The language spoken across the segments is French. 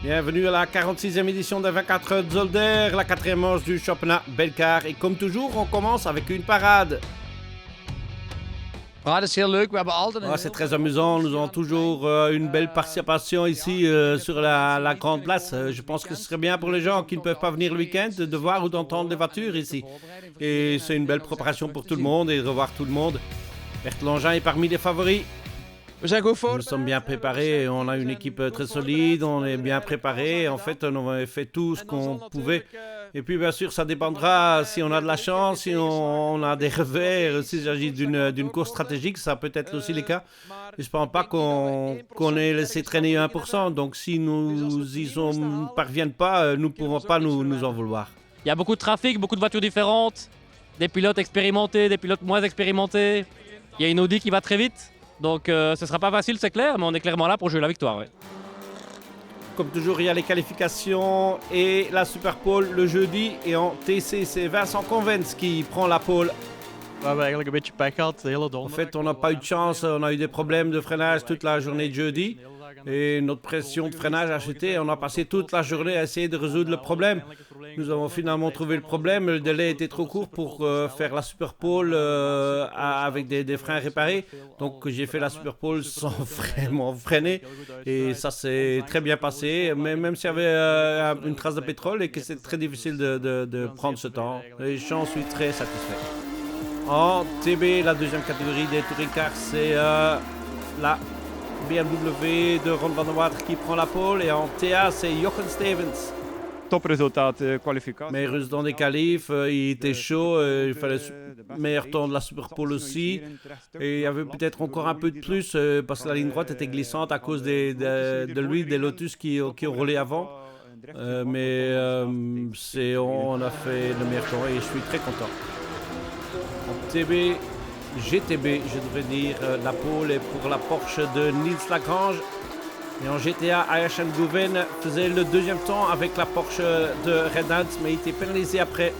Bienvenue à la 46e édition de 24 heures de Zolder, la quatrième manche du championnat Belcar. Et comme toujours, on commence avec une parade. C'est très amusant, nous avons toujours une belle participation ici sur la grande place. Je pense que ce serait bien pour les gens qui ne peuvent pas venir le week-end de voir ou d'entendre les voitures ici. Et c'est une belle préparation pour tout le monde et de revoir tout le monde. Berthe Longin est parmi les favoris. Nous sommes bien préparés, on a une équipe très solide, on est bien préparés. En fait, on a fait tout ce qu'on pouvait. Et puis, bien sûr, ça dépendra si on a de la chance, si on a des revers, s'il s'agit d'une course stratégique, ça peut être aussi le cas. Je ne pense pas qu'on ait laissé traîner 1%. Donc, si nous ne parviennent pas, nous ne pourrons pas nous en vouloir. Il y a beaucoup de trafic, beaucoup de voitures différentes, des pilotes expérimentés, des pilotes moins expérimentés. Il y a une Audi qui va très vite. Donc ce ne sera pas facile, c'est clair, mais on est clairement là pour jouer la victoire. Ouais. Comme toujours, il y a les qualifications et la Super Pole le jeudi. Et en TC, c'est Vincent Convens qui prend la pole. En fait, on n'a pas eu de chance, on a eu des problèmes de freinage toute la journée de jeudi. Et notre pression de freinage a chuté. On a passé toute la journée à essayer de résoudre le problème. Nous avons finalement trouvé le problème. Le délai était trop court pour faire la Super Pole avec des freins réparés. Donc j'ai fait la Super Pole sans vraiment freiner. Et ça s'est très bien passé. Mais même s'il y avait une trace de pétrole et que c'est très difficile de prendre ce temps. Et j'en suis très satisfait. En TB, la deuxième catégorie des Touring Cars, c'est la BMW de Ron van der Water qui prend la pole. Et en TA, c'est Jochen Stevens. Meilleur dans des qualifs, il était chaud, il fallait le meilleur temps de la Super Pole aussi. Et il y avait peut-être encore un peu de plus parce que la ligne droite était glissante à cause de lui, des Lotus qui ont roulé avant. Mais on a fait le meilleur temps et je suis très content. En TB, GTB, je devrais dire, la pole est pour la Porsche de Nils Lagrange. Et en GTA, Ayashan Gouven faisait le deuxième temps avec la Porsche de Reynolds, mais il était pénalisé après.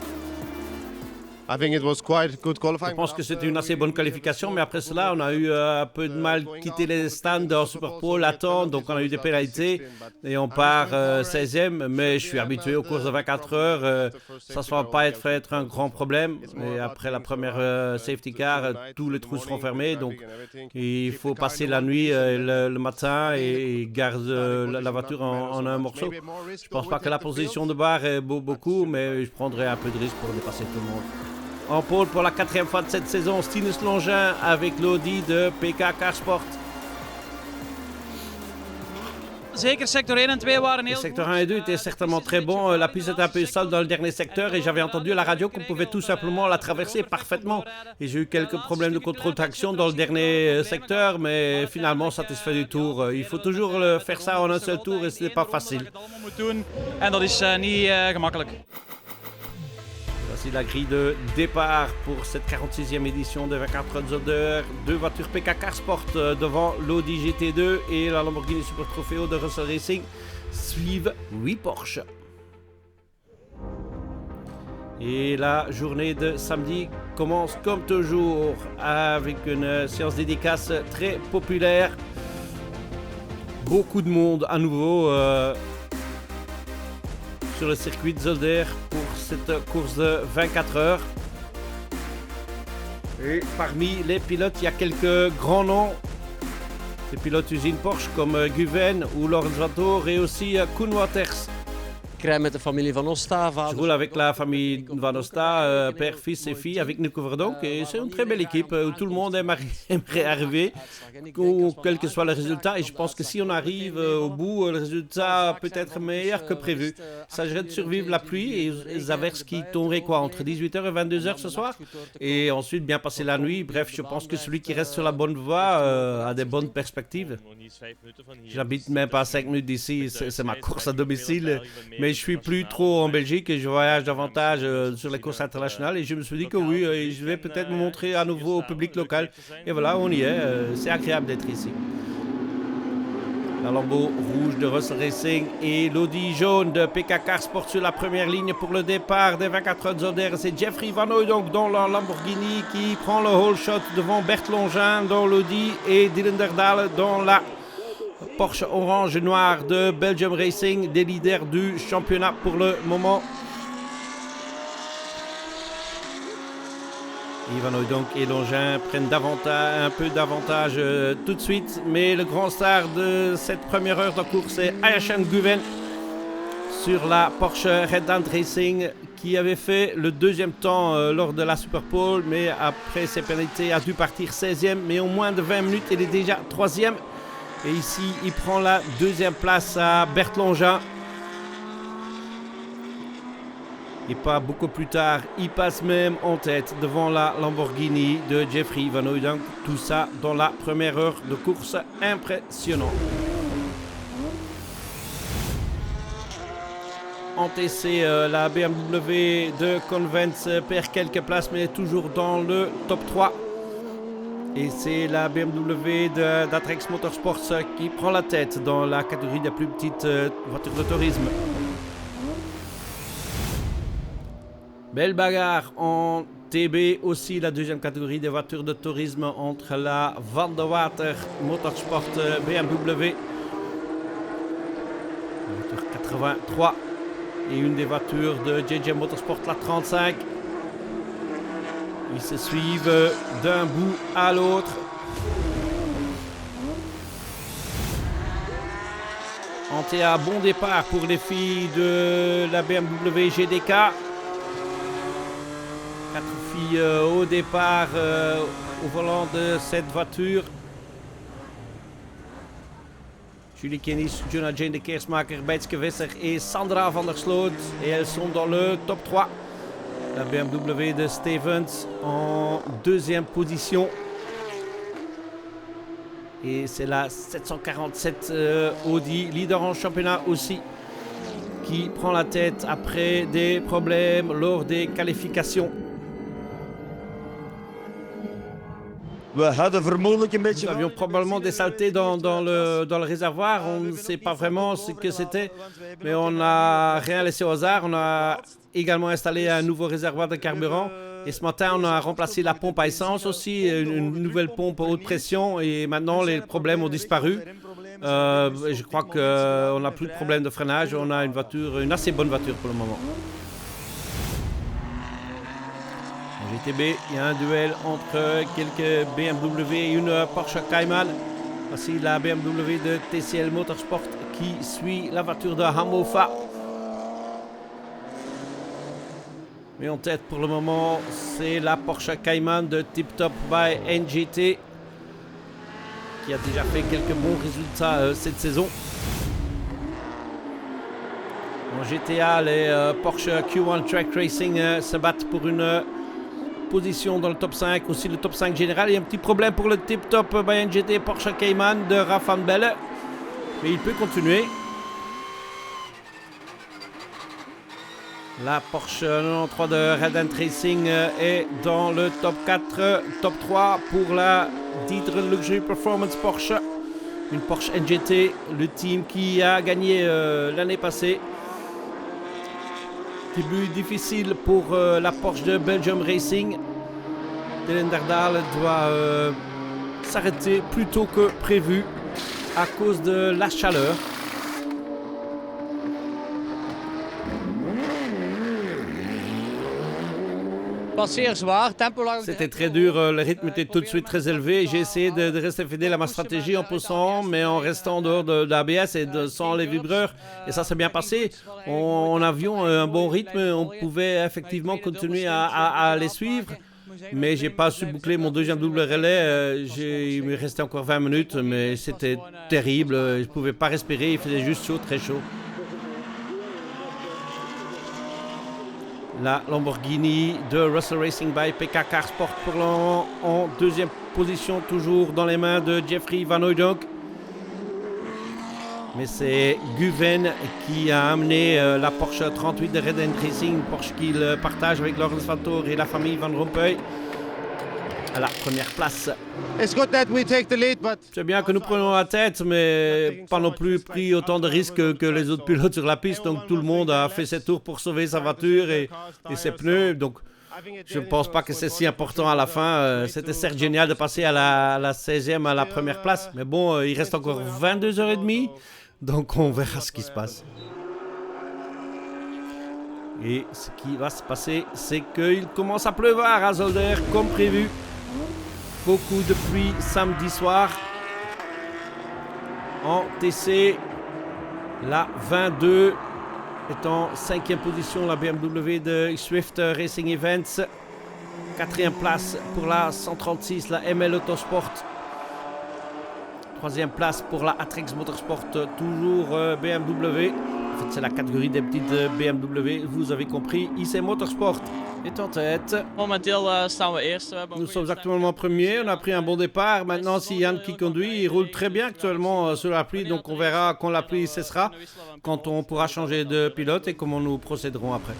Je pense que c'était une assez bonne qualification, mais après cela, on a eu un peu de mal à quitter les stands en Super Pole, attendre, donc on a eu des pénalités et on part 16e, mais je suis habitué aux courses de 24 heures, ça ne va pas être un grand problème. Et après la première safety car, tous les trous seront fermés, donc il faut passer la nuit le matin et garder la voiture en un morceau. Je ne pense pas que la position de barre est beaucoup, mais je prendrai un peu de risque pour dépasser tout le monde. En pole pour la quatrième fois de cette saison, Stinus Longin avec l'Audi de PK Carsport. Les secteurs 1 et 2 étaient certainement très bons. La piste était un peu seule dans le dernier secteur et j'avais entendu à la radio qu'on pouvait tout simplement la traverser parfaitement. Et j'ai eu quelques problèmes de contrôle de traction dans le dernier secteur, mais finalement satisfait du tour. Il faut toujours faire ça en un seul tour et ce n'est pas facile. Voici la grille de départ pour cette 46e édition de 24 heures de Zolder. Deux voitures PK Carsport devant l'Audi GT2 et la Lamborghini Super Trofeo de Russell Racing suivent 8 Porsche. Et la journée de samedi commence comme toujours avec une séance dédicace très populaire. Beaucoup de monde à nouveau sur le circuit de Zolder pour cette course de 24 heures. Et parmi les pilotes, il y a quelques grands noms. Des pilotes usine Porsche comme Guven ou Laurens Vanthoor et aussi Koen Waters. Je roule avec la famille Van Osta, père, fils et fille, avec Nico Verdonk. Et c'est une très belle équipe où tout le monde aimerait arriver, quel que soit le résultat. Et je pense que si on arrive au bout, le résultat peut être meilleur que prévu. Il s'agirait de survivre la pluie et les averses qui tomberaient entre 18h et 22h ce soir. Et ensuite bien passer la nuit. Bref, je pense que celui qui reste sur la bonne voie a des bonnes perspectives. J'habite même pas à 5 minutes d'ici, c'est ma course à domicile. Mais je suis plus trop en Belgique et je voyage davantage sur les courses internationales et je me suis dit que oui, je vais peut-être me montrer à nouveau au public local. Et voilà, on y est. C'est agréable d'être ici. La Lambo rouge de Russell Racing et l'Audi jaune de PK Carsport sur la première ligne pour le départ des 24 heures de Zolder. C'est Jeffrey Van Hooydonk dans la Lamborghini qui prend le whole shot devant Berthe Longin dans l'Audi et Dylan Derdale dans la Porsche orange et noir de Belgium Racing, des leaders du championnat pour le moment. Van Hooijdonk et Longin prennent un peu d'avantage tout de suite, mais le grand star de cette première heure de course est Ayashan Guven sur la Porsche Red Ant Racing, qui avait fait le deuxième temps lors de la Super Pole, mais après ses pénalités a dû partir 16e, mais en moins de 20 minutes il est déjà 3e. Et ici il prend la deuxième place à Bert Longin. Et pas beaucoup plus tard, il passe même en tête devant la Lamborghini de Jeffrey Van Hooijdonk. Tout ça dans la première heure de course, impressionnant. En TC, la BMW de Convents perd quelques places, mais toujours dans le top 3. Et c'est la BMW d'Atrex Motorsports qui prend la tête dans la catégorie des plus petites voitures de tourisme. Belle bagarre en TB, aussi la deuxième catégorie des voitures de tourisme entre la Van de Water Motorsport BMW, la voiture 83, et une des voitures de JJ Motorsport, la 35. Ils se suivent d'un bout à l'autre. En TA, bon départ pour les filles de la BMW GDK. 4 filles au départ au volant de cette voiture. Julie Kennis, Juna Jane de Keersmaker, Bijtske Visser et Sandra van der Sloot. Et elles sont dans le top 3. La BMW de Stevens en deuxième position. Et c'est la 747 Audi, leader en championnat aussi, qui prend la tête après des problèmes lors des qualifications. Nous avions probablement des saletés dans le réservoir. On ne sait pas vraiment ce que c'était, mais on n'a rien laissé au hasard. On a également installé un nouveau réservoir de carburant. Et ce matin, on a remplacé la pompe à essence aussi, une nouvelle pompe à haute pression. Et maintenant, les problèmes ont disparu. Je crois qu'on n'a plus de problème de freinage. On a une assez bonne voiture pour le moment. En GTB, il y a un duel entre quelques BMW et une Porsche Cayman. Voici la BMW de TCL Motorsport qui suit la voiture de Hamofa. Mais en tête pour le moment, c'est la Porsche Cayman de Tip Top by NGT, qui a déjà fait quelques bons résultats cette saison. En GTA, les Porsche Q1 Track Racing se battent pour une position dans le top 5, aussi le top 5 général. Il y a un petit problème pour le Tip Top by NGT Porsche Cayman de Rafan Belle, mais il peut continuer. La Porsche 93 de Red Ant Racing est dans le top 4, top 3 pour la Dieter Luxury Performance Porsche. Une Porsche NGT, le team qui a gagné l'année passée. Début difficile pour la Porsche de Belgium Racing. Dylan Dardal doit s'arrêter plus tôt que prévu à cause de la chaleur. C'était très dur, le rythme était tout de suite très élevé. J'ai essayé de rester fidèle à ma stratégie en poussant, mais en restant en dehors de l'ABS et sans les vibreurs. Et ça s'est bien passé. On avions un bon rythme, on pouvait effectivement continuer à les suivre. Mais j'ai pas su boucler mon deuxième double relais. Il me restait encore 20 minutes, mais c'était terrible. Je ne pouvais pas respirer, il faisait juste chaud, très chaud. La Lamborghini de Russell Racing by PK Carsport pour le moment en deuxième position, toujours dans les mains de Jeffrey Van Hooijdonk. Mais c'est Guven qui a amené la Porsche 38 de Red Ant Racing, Porsche qu'il partage avec Laurens Vanthoor et la famille Van Rompuy. à la première place. It's good that we take the lead, but C'est bien que nous prenons la tête, mais pas non plus pris autant de risques que les autres pilotes sur la piste. Donc tout le monde a fait ses tours pour sauver sa voiture et ses pneus. Donc je ne pense pas que c'est si important à la fin. C'était certes génial de passer à la 16e à la première place. Mais bon, il reste encore 22h30. Donc on verra ce qui se passe. Et ce qui va se passer, c'est qu'il commence à pleuvoir à Zolder comme prévu. Beaucoup de pluie samedi soir. En TC, la 22 est en 5e position, la BMW de Swift Racing Events. 4e place pour la 136, la ML Autosport. 3e place pour la Atrex Motorsport, toujours BMW. En fait, c'est la catégorie des petites BMW. Vous avez compris, IC Motorsport est en tête. Momenteel staan we eerst. Nous sommes actuellement premiers. On a pris un bon départ. Maintenant, si Yann qui conduit, il roule très bien actuellement sur la pluie. Donc, on verra quand la pluie cessera, quand on pourra changer de pilote et comment nous procéderons après.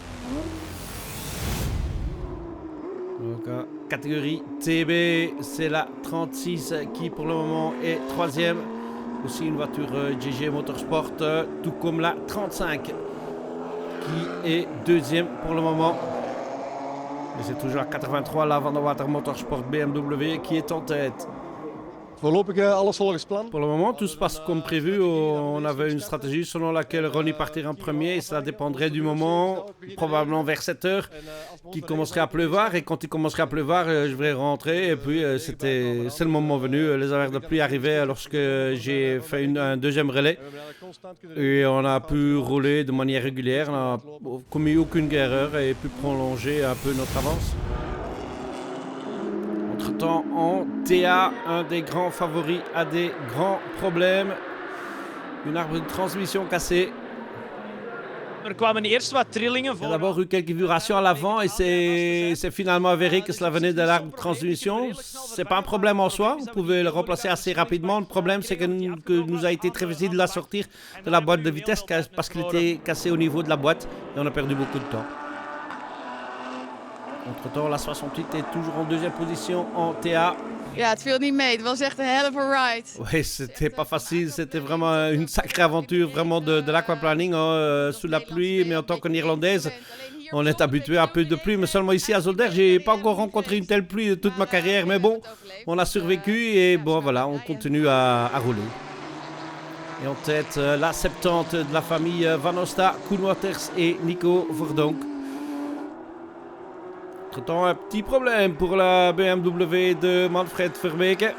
Donc, catégorie TB, c'est la 36 qui pour le moment est 3e. Aussi une voiture GG Motorsport, tout comme la 35 qui est 2e pour le moment. Mais c'est toujours la 83, la Van der Water Motorsport BMW qui est en tête. voorlopig alles volgens plan. Pour le moment, tout se passe comme prévu. On avait une stratégie selon laquelle Ronnie partirait en premier et ça dépendrait du moment, probablement vers 7 heures, qu'il commencerait à pleuvoir. Et quand il commencerait à pleuvoir, je vais rentrer. Et puis, c'est le moment venu. Les averses de pluie arrivaient lorsque j'ai fait un deuxième relais. Et on a pu rouler de manière régulière. On n'a commis aucune erreur et pu prolonger un peu notre avance. Entre-temps, en TA, un des grands favoris a des grands problèmes. Une arbre de transmission cassée. Er kwamen eerst wat trillingen Il y a voor. d'abord eu quelques vibrations à l'avant et c'est finalement avéré que cela venait de l'arbre de transmission. C'est pas un problème en soi, vous pouvez le remplacer assez rapidement. Le problème, c'est que nous a été très difficile de la sortir de la boîte de vitesse parce qu'il était cassé au niveau de la boîte et on a perdu beaucoup de temps. Entre-temps, la 68 est toujours en deuxième position en TA. Ja, het viel niet mee. Het was echt een hell of a ride. Oui, c'était pas facile, c'était vraiment une sacrée aventure, vraiment de l'aquaplaning sous la pluie, mais en tant qu'Irlandaise, on est habitué à un peu de pluie, mais seulement ici à Zolder, j'ai pas encore rencontré une telle pluie de toute ma carrière, mais bon, on a survécu et bon voilà, on continue à rouler. Et en tête, la 70 de la famille Van Osta, Koen Waters et Nico Verdonk. Entre-temps, un petit problème pour la BMW de Manfred Verbeke.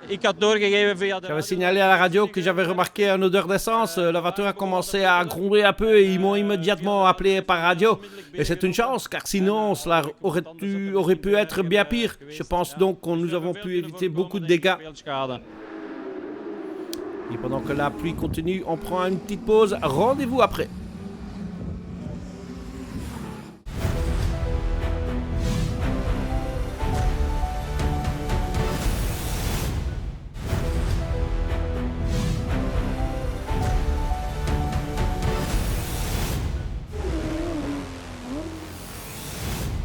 Ik had doorgegeven via de. J'avais signalé à la radio que j'avais remarqué une odeur d'essence. La voiture a commencé à gronder un peu et ils m'ont immédiatement appelé par radio. Et c'est une chance car sinon cela aurait pu être bien pire. Je pense donc que nous avons pu éviter beaucoup de dégâts. Et pendant que la pluie continue, on prend une petite pause. Rendez-vous après.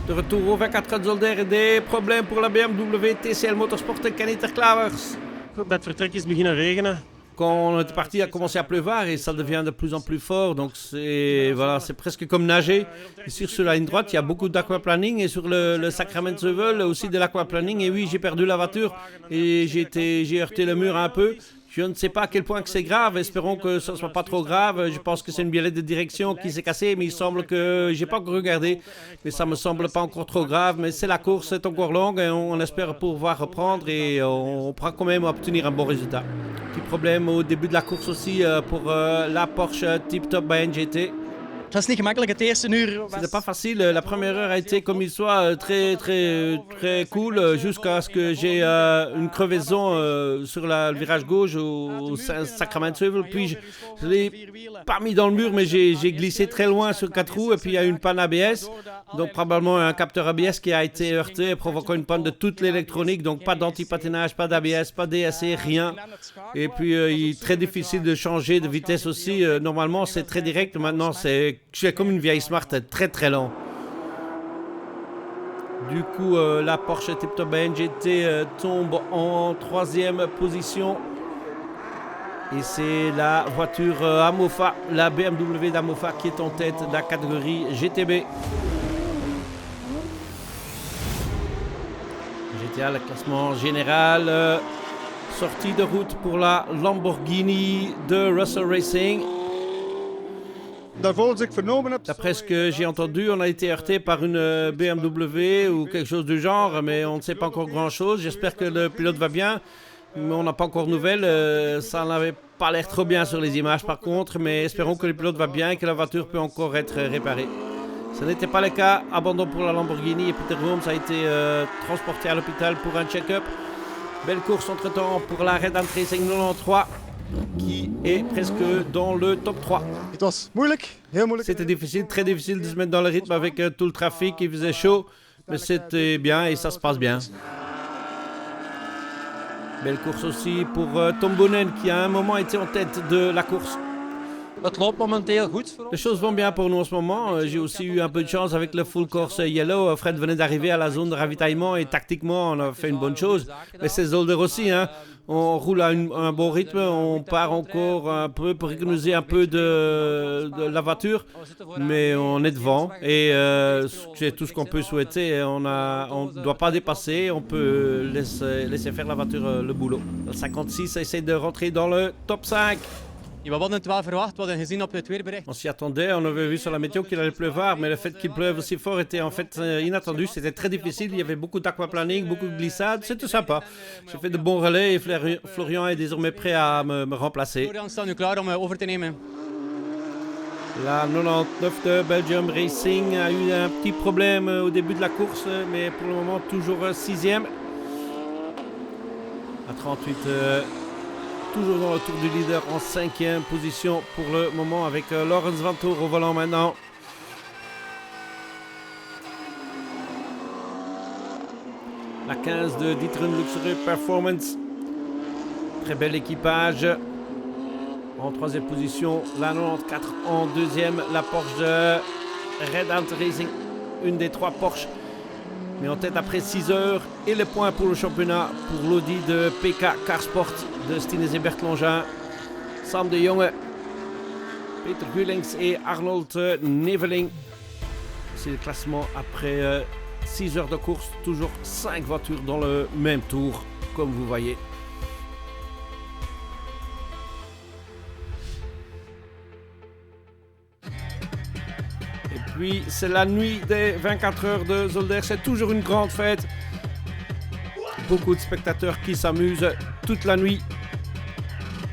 De retour au 24 Zolder et des problèmes pour la BMW TCL Motorsport et Caniter Klavers. Bij het vertrek is het beginnen regenen. Quand on était parti, il a commencé à pleuvoir et ça devient de plus en plus fort. Donc c'est voilà, c'est presque comme nager. Ici sur la ligne droite, il y a beaucoup d'aquaplaning et sur le Sacramento Zeuvel aussi de l'aquaplaning. Et oui, j'ai perdu la voiture et j'ai heurté le mur un peu. Je ne sais pas à quel point que c'est grave, espérons que ce ne soit pas trop grave. Je pense que c'est une biellette de direction qui s'est cassée, mais il semble que j'ai pas encore regardé. Mais ça me semble pas encore trop grave. Mais c'est la course, c'est encore longue et on espère pouvoir reprendre et on pourra quand même obtenir un bon résultat. Petit problème au début de la course aussi pour la Porsche Tip Top by NGT. Het was niet gemakkelijk het eerste uur. C'était pas facile, la première heure a été comme il soit très cool jusqu'à ce que j'ai une crevaison sur le virage gauche au Sacramento. Puis je l'ai pas mis dans le mur mais j'ai glissé très loin sur 4 roues et puis il y a eu une panne ABS. Donc probablement un capteur ABS qui a été heurté provoquant une panne de toute l'électronique. Donc pas d'anti-patinage, pas d'ABS, pas DSC, rien. Et puis il est très difficile de changer de vitesse aussi. Normalement c'est très direct, maintenant c'est comme une vieille Smart, très très lent. Du coup, la Porsche Tip-Top GT tombe en 3e position. Et c'est la voiture Amofa, la BMW d'Amofa qui est en tête de la catégorie GTB. GTA, le classement général. Sortie de route pour la Lamborghini de Russell Racing. D'après ce que j'ai entendu, on a été heurté par une BMW ou quelque chose du genre, mais on ne sait pas encore grand-chose. J'espère que le pilote va bien, mais on n'a pas encore de nouvelles. Ça n'avait pas l'air trop bien sur les images par contre, mais espérons que le pilote va bien et que la voiture peut encore être réparée. Ce n'était pas le cas. Abandon pour la Lamborghini et Peter Rooms a été transporté à l'hôpital pour un check-up. Belle course entre-temps pour la Red Ant Racing 93 qui est presque dans le top 3. C'était difficile, très difficile de se mettre dans le rythme avec tout le trafic, il faisait chaud, mais c'était bien et ça se passe bien. Belle course aussi pour Tom Boonen qui à un moment était en tête de la course. Het loopt momenteel goed voor ons. Les choses vont bien pour nous en ce moment. J'ai aussi eu un peu de chance avec le full course yellow. Fred venait d'arriver à la zone de ravitaillement et tactiquement on a fait une bonne chose. Mais c'est Zolder aussi, hein. On roule à un bon rythme, on part encore un peu pour économiser un peu de la voiture, mais on est devant et c'est tout ce qu'on peut souhaiter. On ne doit pas dépasser, on peut laisser faire la voiture le boulot. Le 56 essaie de rentrer dans le top 5. We hadden het wel verwacht, we hadden gezien op het weerbericht. On s'y attendait, on avait vu sur la météo qu'il allait pleuvoir, mais le fait qu'il pleuve aussi fort était en fait inattendu. C'était très difficile, il y avait beaucoup d'aquaplaning, beaucoup de glissades, c'était sympa. J'ai fait de bons relais et Florian est désormais prêt à me remplacer. Florian staat nu klaar om over te nemen. La 99 de Belgium Racing a eu un petit problème au début de la course, mais pour le moment toujours 6e. À 38, toujours dans le tour du leader en 5e position pour le moment avec Laurens Vanthoor au volant maintenant. La 15 de D'Ieteren Luxury Performance. Très bel équipage. En 3e position, la 94 en 2e, la Porsche de Red Ant Racing, une des 3 Porsche. Mais en tête après 6 heures et le point pour le championnat pour l'Audi de PK Carsport de Stine Zebert-Longin, Sam de Jonge, Peter Gulings et Arnold Neveling. C'est le classement après 6 heures de course, toujours 5 voitures dans le même tour, comme vous voyez. Et puis c'est la nuit des 24 heures de Zolder, c'est toujours une grande fête. Beaucoup de spectateurs qui s'amusent toute la nuit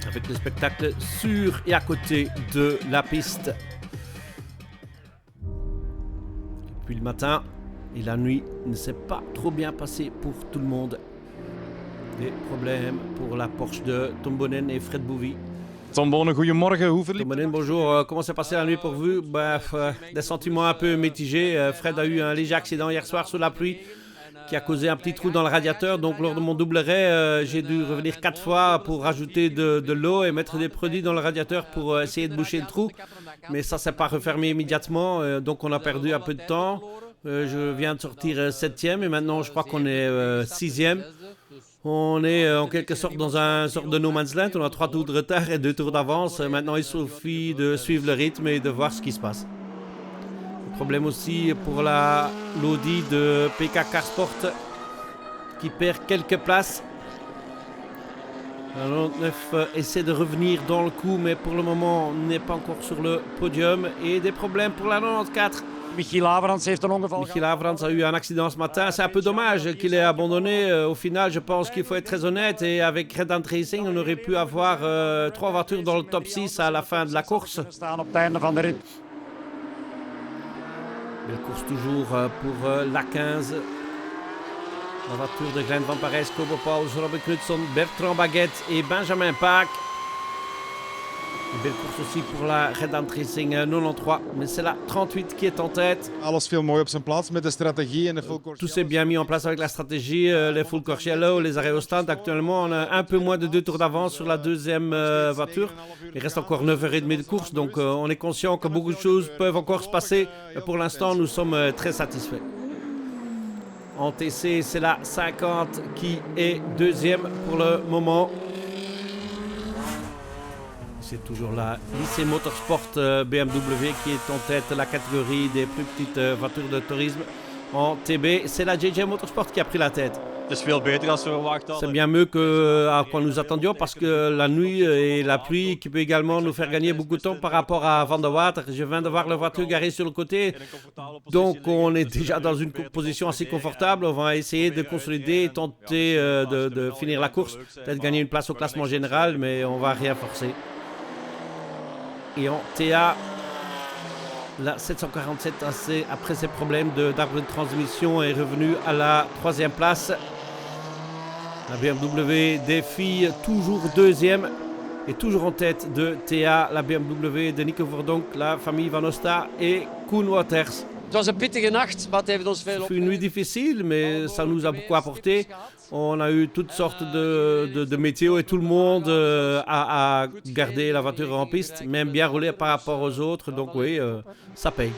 avec le spectacle sur et à côté de la piste. Et puis le matin et la nuit ne s'est pas trop bien passé pour tout le monde. Des problèmes pour la Porsche de Tom Boonen et Fred Bouvy. Tom Boonen, goedemorgen. Hoe verliep Tom Boonen, bonjour. Comment s'est passé la nuit pour vous? Des sentiments un peu mitigés. Fred a eu un léger accident hier soir sous la pluie qui a causé un petit trou dans le radiateur. Donc lors de mon double arrêt, j'ai dû revenir 4 fois pour rajouter de l'eau et mettre des produits dans le radiateur pour essayer de boucher le trou. Mais ça ne s'est pas refermé immédiatement, donc on a perdu un peu de temps. Je viens de sortir 7e et maintenant je crois qu'on est 6e. On est en quelque sorte dans un sorte de no man's land. On a 3 tours de retard et 2 tours d'avance. Maintenant, il suffit de suivre le rythme et de voir ce qui se passe. Le problème aussi pour l'Audi de PK Carsport qui perd quelques places. La 99 essaie de revenir dans le coup, mais pour le moment, n'est pas encore sur le podium. Et des problèmes pour la 94. Michiel Averans heeft een ongeval Michiel Averans a eu un accident ce matin. C'est un peu dommage qu'il ait abandonné. Au final, je pense qu'il faut être très honnête. Et avec Red Ant Racing, on aurait pu avoir 3 voitures dans le top 6 à la fin de la course. staan op het einde van de rit. Belle course toujours pour la 15. La voiture de Glenn Van Parijs, Kobo Pauls, Robin Knudson, Bertrand Baguette et Benjamin Paak. Une belle course aussi pour la Red Ant Racing 93, mais c'est la 38 qui est en tête. alles viel mooi op zijn plaats met de strategie en de full course. Tout s'est bien mis en place avec la stratégie, les full course yellow, les arrêts au stand. Actuellement, on a un peu moins de 2 tours d'avance sur la deuxième voiture. Il reste encore 9h30 de course, donc on est conscient que beaucoup de choses peuvent encore se passer. Mais pour l'instant, nous sommes très satisfaits. En TC, c'est la 50 qui est deuxième pour le moment. C'est toujours la Lycée Motorsport BMW qui est en tête de la catégorie des plus petites voitures de tourisme. En TB, c'est la JJ Motorsport qui a pris la tête. C'est bien mieux qu'à quoi nous attendions parce que la nuit et la pluie qui peut également nous faire gagner beaucoup de temps par rapport à Van der Water. Je viens de voir la voiture garée sur le côté, donc on est déjà dans une position assez confortable. On va essayer de consolider et tenter de finir la course, peut-être gagner une place au classement général, mais on va rien forcer. Et en TA, la 747 après ses problèmes d'arbre de transmission est revenue à la 3e place. La BMW des filles, toujours deuxième et toujours en tête de TA, la BMW de Nico Verdonk, la famille Van Osta et Koen Waters. Het fut une nuit difficile, mais ça nous a beaucoup apporté. On a eu toutes sortes de météo et tout le monde a gardé la voiture en piste, même bien roulé par rapport aux autres. Donc oui, ça paye.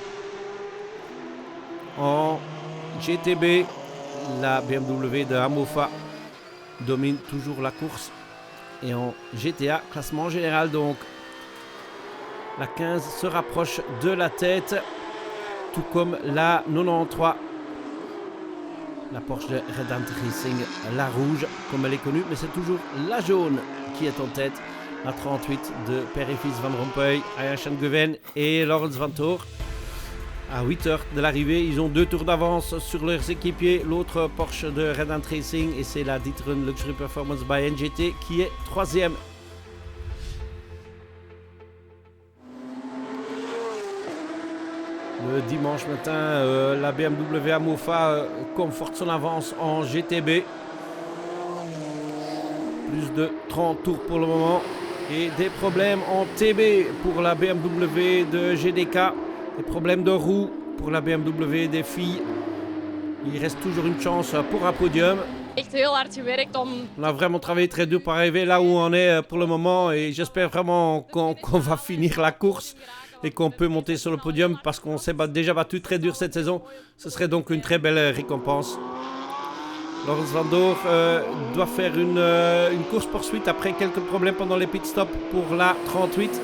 En GTB, la BMW de Amofa domine toujours la course. Et en GTA, classement général donc, la 15 se rapproche de la tête, tout comme la 93. La Porsche de Red Ant Racing, la rouge, comme elle est connue, mais c'est toujours la jaune qui est en tête. La 38 de père et fils Van Rompuy, Aya Schengeven et Laurens Vanthoor. À 8 heures de l'arrivée, ils ont 2 tours d'avance sur leurs équipiers. L'autre Porsche de Red Ant Racing, et c'est la D'Ieteren Luxury Performance by NGT qui est 3e. Le dimanche matin, la BMW Amofa conforte son avance en GTB. Plus de 30 tours pour le moment. Et des problèmes en TB pour la BMW de GDK. Des problèmes de roues pour la BMW des filles. Il reste toujours une chance pour un podium. On a vraiment travaillé très dur pour arriver là où on est pour le moment. Et j'espère vraiment qu'on va finir la course et qu'on peut monter sur le podium parce qu'on s'est déjà battu très dur cette saison. Ce serait donc une très belle récompense. Laurens Vanthoor doit faire une course-poursuite après quelques problèmes pendant les pit stops pour la 38.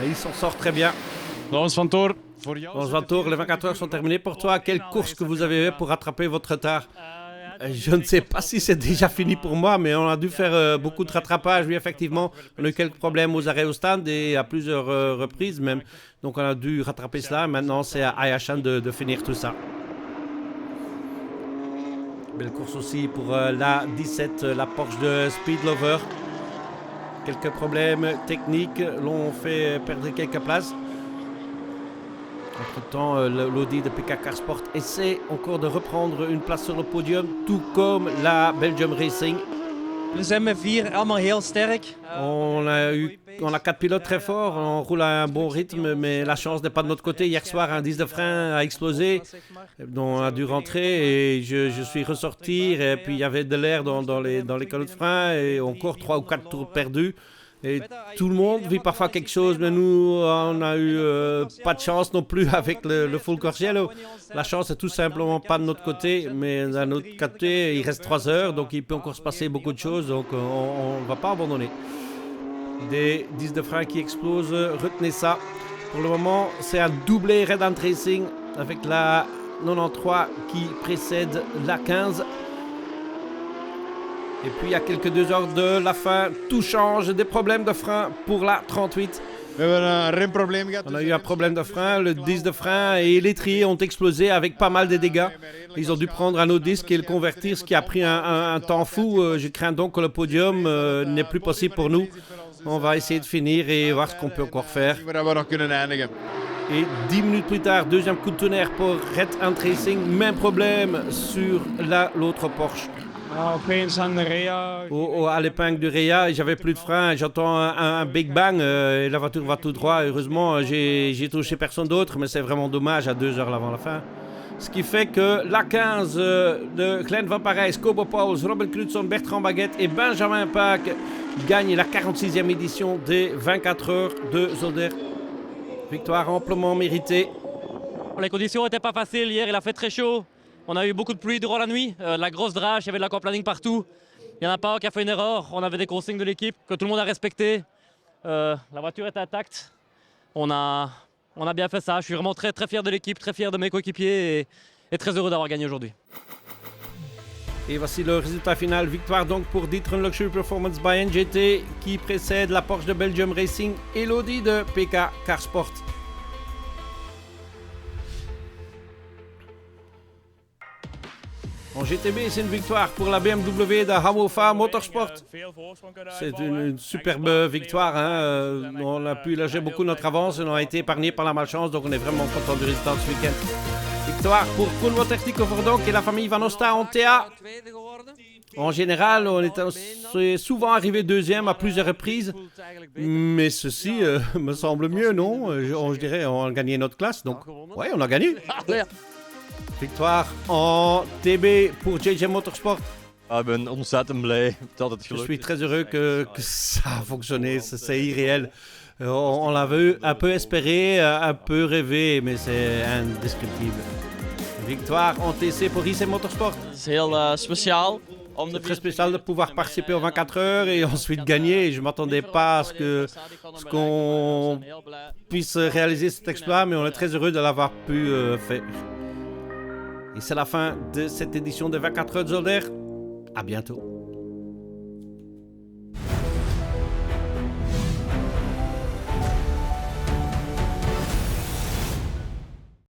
Mais il s'en sort très bien. Laurens Vanthoor, Laurens Vanthoor, les 24 heures sont terminées pour toi. Quelle course que vous avez fait pour rattraper votre retard? Je ne sais pas si c'est déjà fini pour moi, mais on a dû faire beaucoup de rattrapage. Oui, effectivement, on a eu quelques problèmes aux arrêts au stand et à plusieurs reprises même. Donc on a dû rattraper cela. Maintenant, c'est à Ayachan de finir tout ça. Belle course aussi pour la 17, la Porsche de Speed Lover. Quelques problèmes techniques l'ont fait perdre quelques places. Entre-temps, l'Audi de PK Car Sport essaie encore de reprendre une place sur le podium, tout comme la Belgium Racing. On a 4 pilotes très forts, on roule à un bon rythme, mais la chance n'est pas de notre côté. Hier soir, un disque de frein a explosé, donc on a dû rentrer et je suis ressorti. Et puis il y avait de l'air dans les calots de frein et encore 3 ou 4 tours perdus. Et tout le monde vit parfois quelque chose, mais nous, on a eu pas de chance non plus avec le Full Course Yellow. La chance est tout simplement pas de notre côté, mais d'un autre côté, il reste 3 heures, donc il peut encore se passer beaucoup de choses, donc on ne va pas abandonner. Des disques de frein qui explosent, retenez ça. Pour le moment, c'est un doublé Red Ant Racing avec la 93 qui précède la 15. Et puis à quelques 2 heures de la fin, tout change, des problèmes de frein pour la 38. On a eu un problème de frein, le disque de frein et l'étrier ont explosé avec pas mal de dégâts. Ils ont dû prendre un autre disque et le convertir, ce qui a pris un temps fou. Je crains donc que le podium n'est plus possible pour nous. On va essayer de finir et voir ce qu'on peut encore faire. Et 10 minutes plus tard, deuxième coup de tonnerre pour Red Ant Racing. Même problème sur l'autre Porsche. À l'épingle du Réa, j'avais plus de frein, j'entends un Big Bang et la voiture va tout droit. Heureusement, j'ai touché personne d'autre, mais c'est vraiment dommage à 2 heures avant la fin. Ce qui fait que la 15 de Glenn Van Parijs, Kobo Pauls, Robin Knudson, Bertrand Baguette et Benjamin Paak gagnent la 46e édition des 24 heures de Zolder. Victoire amplement méritée. Les conditions n'étaient pas faciles hier, il a fait très chaud. On a eu beaucoup de pluie durant la nuit, de la grosse drache, il y avait de l'aquaplaning partout. Il n'y en a pas un qui a fait une erreur. On avait des consignes de l'équipe que tout le monde a respectées. La voiture était intacte. On a bien fait ça. Je suis vraiment très, très fier de l'équipe, très fier de mes coéquipiers et très heureux d'avoir gagné aujourd'hui. Et voici le résultat final. Victoire donc pour D'Ieteren Luxury Performance by NGT qui précède la Porsche de Belgium Racing et l'Audi de PK Carsport. En GTB, c'est une victoire pour la BMW de Hamofa Motorsport. C'est une superbe victoire. Hein. On a pu lâcher beaucoup notre avance. On a été épargné par la malchance, donc on est vraiment content du résultat de ce week-end. Victoire pour Koolwater Verdonk et la famille Van Osta en TA. En général, on est souvent arrivé deuxième à plusieurs reprises. Mais ceci me semble mieux, non? Je dirais on a gagné notre classe, donc ouais, on a gagné. Victoire en TB pour JJ Motorsport. Ik ben ontzettend blij. Het is altijd Je gelukt. suis très heureux que ça a fonctionné, c'est irréel. On l'avait un peu espéré, un peu rêvé, mais c'est indescriptible. Victoire en TC pour IC Motorsport. C'est heel speciaal. C'est très spécial de pouvoir participer aux 24 heures et ensuite gagner. Je ne m'attendais pas à ce qu'on puisse réaliser cet exploit, mais on est très heureux de l'avoir pu faire. Et c'est la fin de cette édition de 24 heures de Zolder. À bientôt.